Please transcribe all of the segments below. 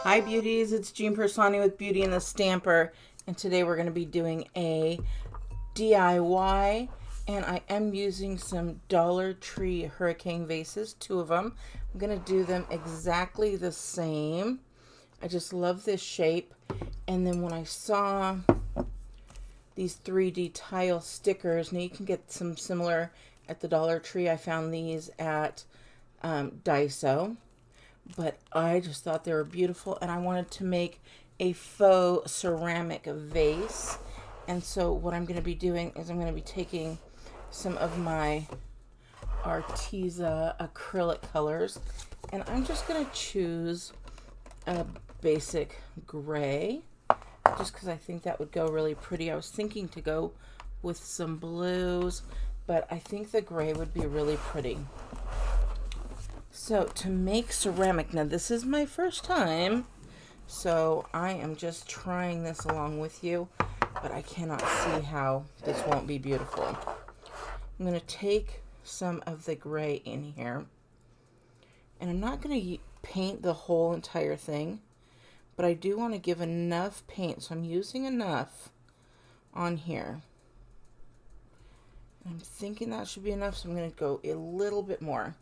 Hi beauties, it's Jean Piersanti with Beauty and the Stamper, and today we're going to be doing a DIY, and I am using some Dollar Tree hurricane vases, 2 of them. I'm going to do them exactly the same. I just love this shape, and then when I saw these 3D tile stickers, now you can get some similar at the Dollar Tree. I found these at Daiso. But I just thought they were beautiful, and I wanted to make a faux ceramic vase. And so what I'm going to be doing is I'm going to be taking some of my Arteza acrylic colors, and I'm just going to choose a basic gray, just because I think that would go really pretty. I was thinking to go with some blues, but I think the gray would be really pretty. So to make ceramic, now this is my first time, so I am just trying this along with you, but I cannot see how this won't be beautiful. I'm going to take some of the gray in here, and I'm not going to paint the whole entire thing, but I do want to give enough paint, so I'm using enough on here. I'm thinking that should be enough, so I'm going to go a little bit more.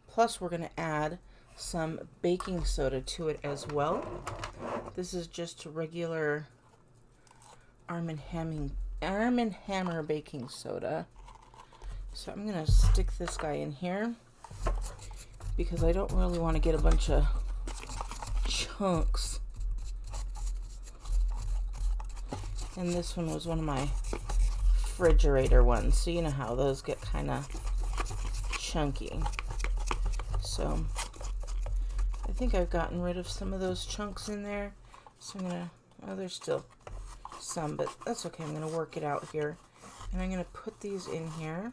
Plus, we're going to add some baking soda to it as well. This is just regular Arm & Hammer baking soda. So I'm going to stick this guy in here because I don't really want to get a bunch of chunks. And this one was one of my refrigerator ones, so you know how those get kind of chunky. So I think I've gotten rid of some of those chunks in there. So I'm going to, oh, there's still some, but that's okay. I'm going to work it out here. And I'm going to put these in here.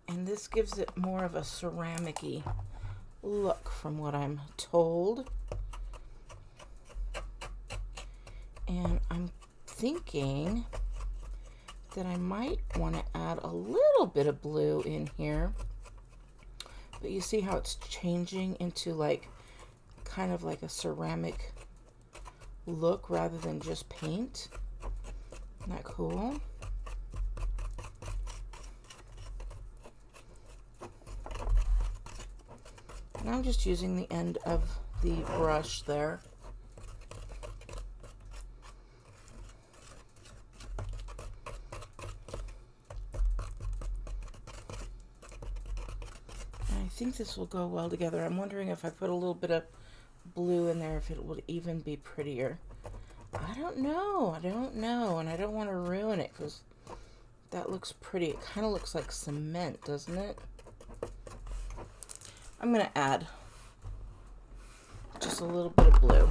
And this gives it more of a ceramic-y look from what I'm told. And I'm thinking that I might want to add a little bit of blue in here. But you see how it's changing into like kind of like a ceramic look rather than just paint. Isn't that cool? And I'm just using the end of the brush there. I think this will go well together. I'm wondering if I put a little bit of blue in there, if it would even be prettier. I don't know, and I don't want to ruin it because that looks pretty. It kind of looks like cement, doesn't it? I'm going to add just a little bit of blue.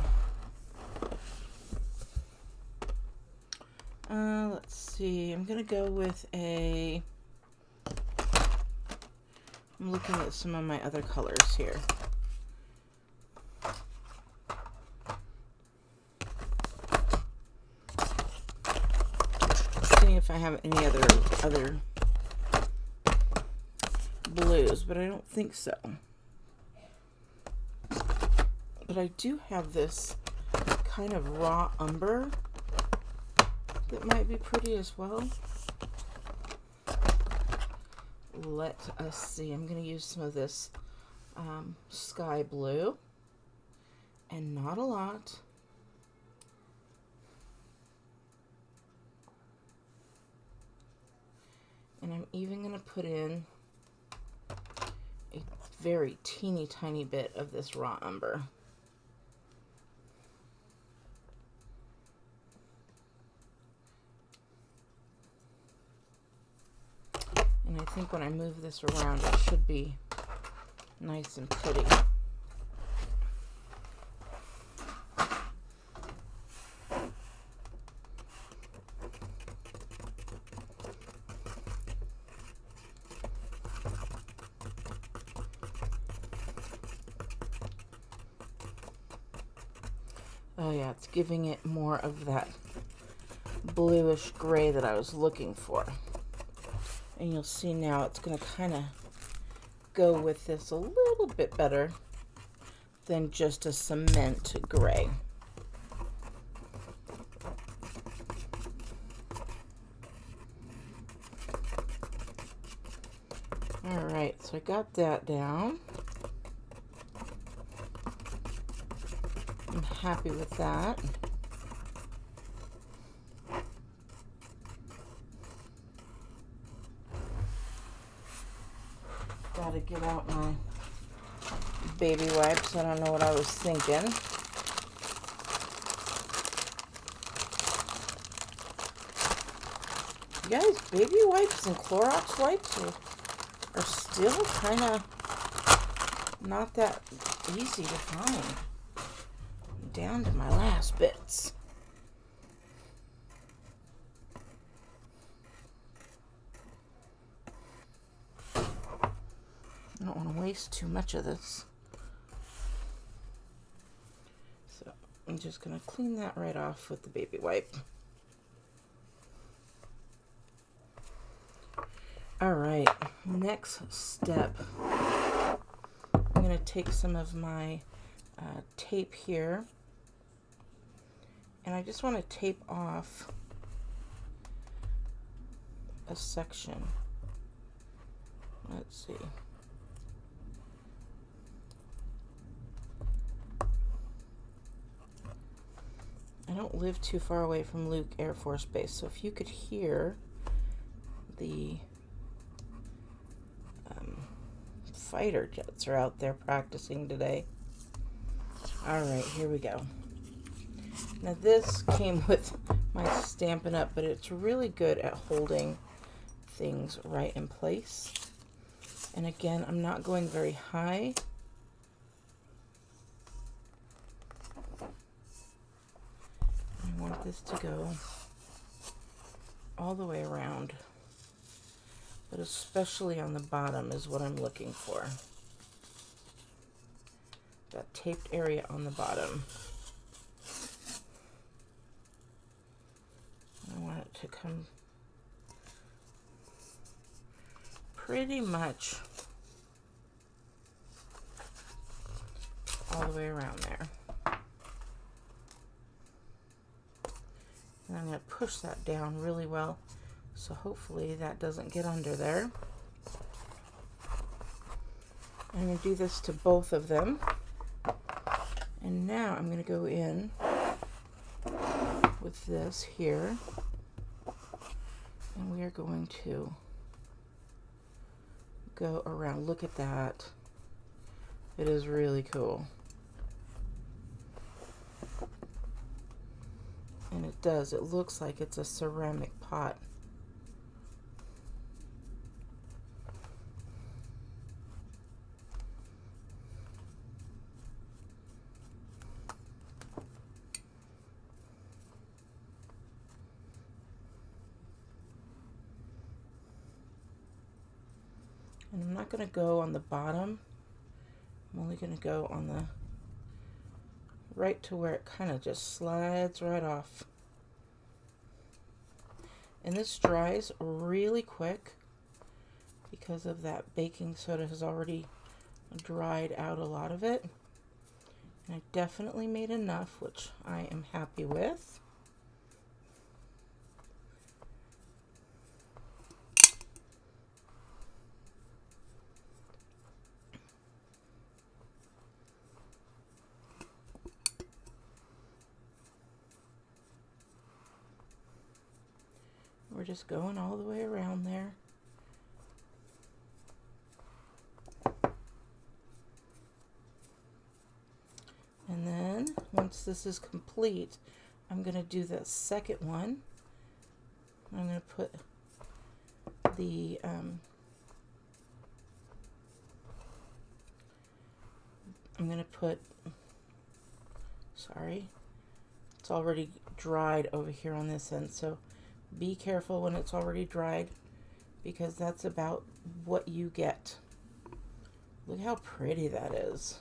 Let's see, I'm going to go with a... I'm looking at some of my other colors here. Seeing if I have any other blues, but I don't think so. But I do have this kind of raw umber that might be pretty as well. Let us see. I'm going to use some of this sky blue, and not a lot. And I'm even going to put in a very teeny tiny bit of this raw umber. And I think when I move this around, it should be nice and pretty. Oh yeah, it's giving it more of that bluish gray that I was looking for. And you'll see now it's going to kind of go with this a little bit better than just a cement gray. All right, so I got that down. I'm happy with that. Gotta get out my baby wipes. I don't know what I was thinking. You guys, baby wipes and Clorox wipes are still kind of not that easy to find. I'm down to my last bits. I don't want to waste too much of this. So I'm just going to clean that right off with the baby wipe. All right, next step. I'm going to take some of my tape here, and I just want to tape off a section. Let's see. I don't live too far away from Luke Air Force Base, so if you could hear the fighter jets are out there practicing today. All right, here we go. Now this came with my Stampin' Up, but it's really good at holding things right in place. And again, I'm not going very high. I want this to go all the way around, but especially on the bottom is what I'm looking for. That taped area on the bottom. I want it to come pretty much all the way around there. And I'm going to push that down really well, so hopefully that doesn't get under there. I'm going to do this to both of them. And now I'm going to go in with this here, and we are going to go around. Look at that. It is really cool. And it does. It looks like it's a ceramic pot. And I'm not going to go on the bottom. I'm only going to go on the right to where it kind of just slides right off. And this dries really quick because of that baking soda has already dried out a lot of it. And I definitely made enough, which I am happy with. We're just going all the way around there. And then once this is complete, I'm going to do the second one. I'm going to put the sorry, it's already dried over here on this end, so be careful when it's already dried, because that's about what you get. Look how pretty that is.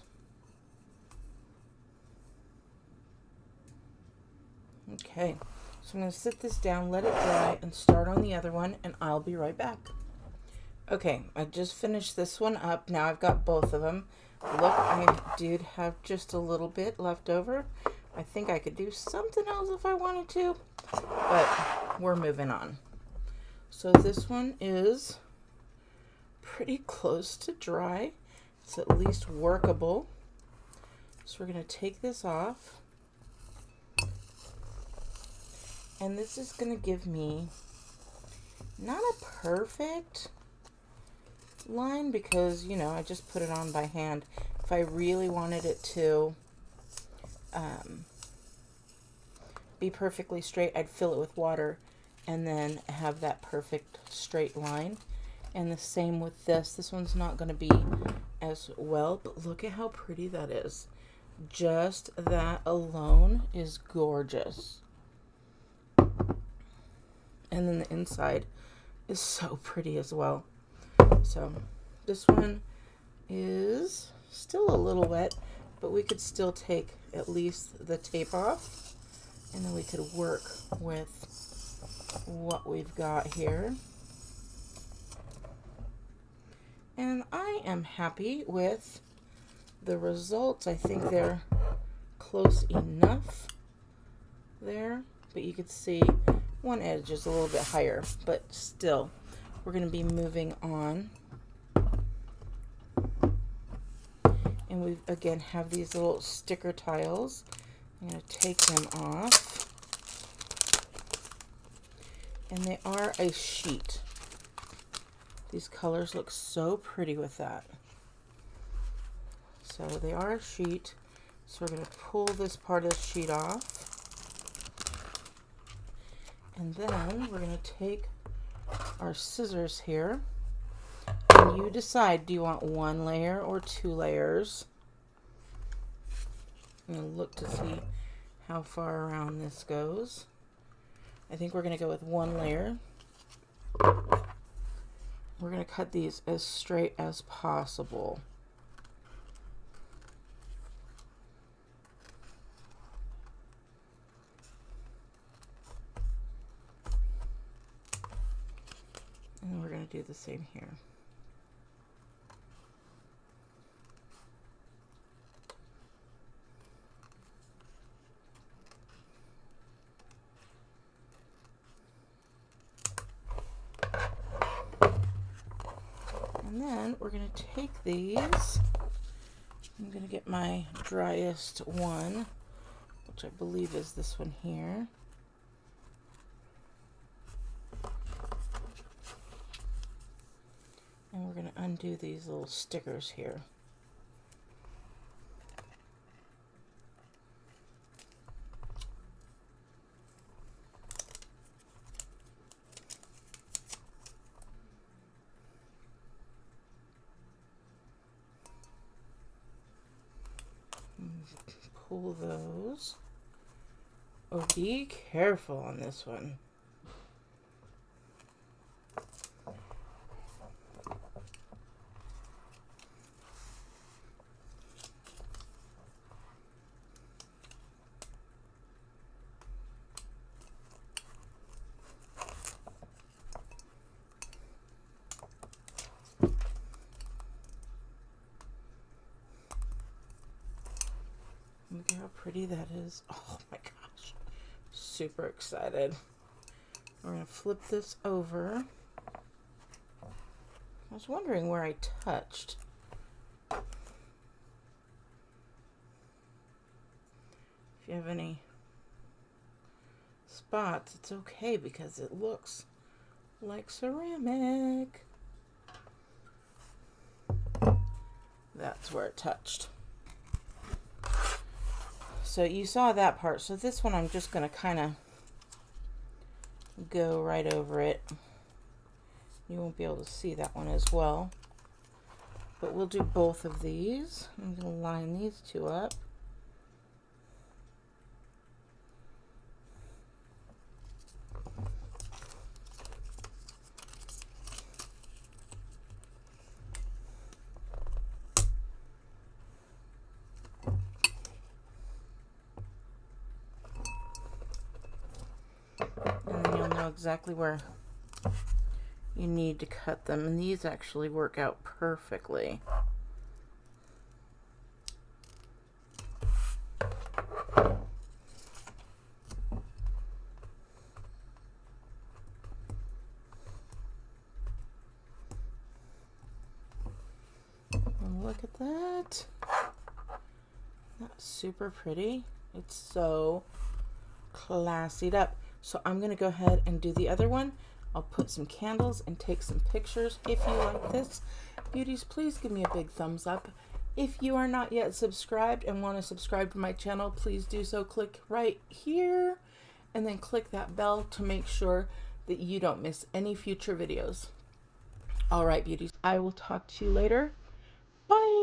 Okay, so I'm going to sit this down, let it dry, and start on the other one, and I'll be right back. Okay, I just finished this one up. Now I've got both of them. Look, I did have just a little bit left over. I think I could do something else if I wanted to, but we're moving on. So this one is pretty close to dry. It's at least workable. So we're going to take this off. And this is going to give me not a perfect line because, you know, I just put it on by hand. If I really wanted it to be perfectly straight, I'd fill it with water and then have that perfect straight line. And the same with this. This one's not going to be as well, but look at how pretty that is. Just that alone is gorgeous. And then the inside is so pretty as well. So this one is still a little wet, but we could still take at least the tape off, and then we could work with what we've got here. And I am happy with the results. I think they're close enough there, but you could see one edge is a little bit higher, but still we're going to be moving on. And we again have these little sticker tiles. I'm going to take them off, and they are a sheet. These colors look so pretty with that. So they are a sheet. So we're going to pull this part of the sheet off. And then we're going to take our scissors here. And you decide, do you want one layer or 2 layers? I'm going to look to see how far around this goes. I think we're going to go with 1 layer. We're going to cut these as straight as possible. And we're going to do the same here. And then we're going to take these. I'm going to get my driest one, which I believe is this one here. And we're going to undo these little stickers here. Pull those. Oh, be careful on this one. Look at how pretty that is. Oh my gosh. Super excited. We're going to flip this over. I was wondering where I touched. If you have any spots, it's okay because it looks like ceramic. That's where it touched. So you saw that part. So this one I'm just going to kind of go right over it. You won't be able to see that one as well. But we'll do both of these. I'm going to line these two up. And then you'll know exactly where you need to cut them, and these actually work out perfectly. And look at that. That's super pretty. It's so classied up. So I'm going to go ahead and do the other one. I'll put some candles and take some pictures. If you like this, beauties, please give me a big thumbs up. If you are not yet subscribed and want to subscribe to my channel, please do so. Click right here and then click that bell to make sure that you don't miss any future videos. All right, beauties, I will talk to you later. Bye.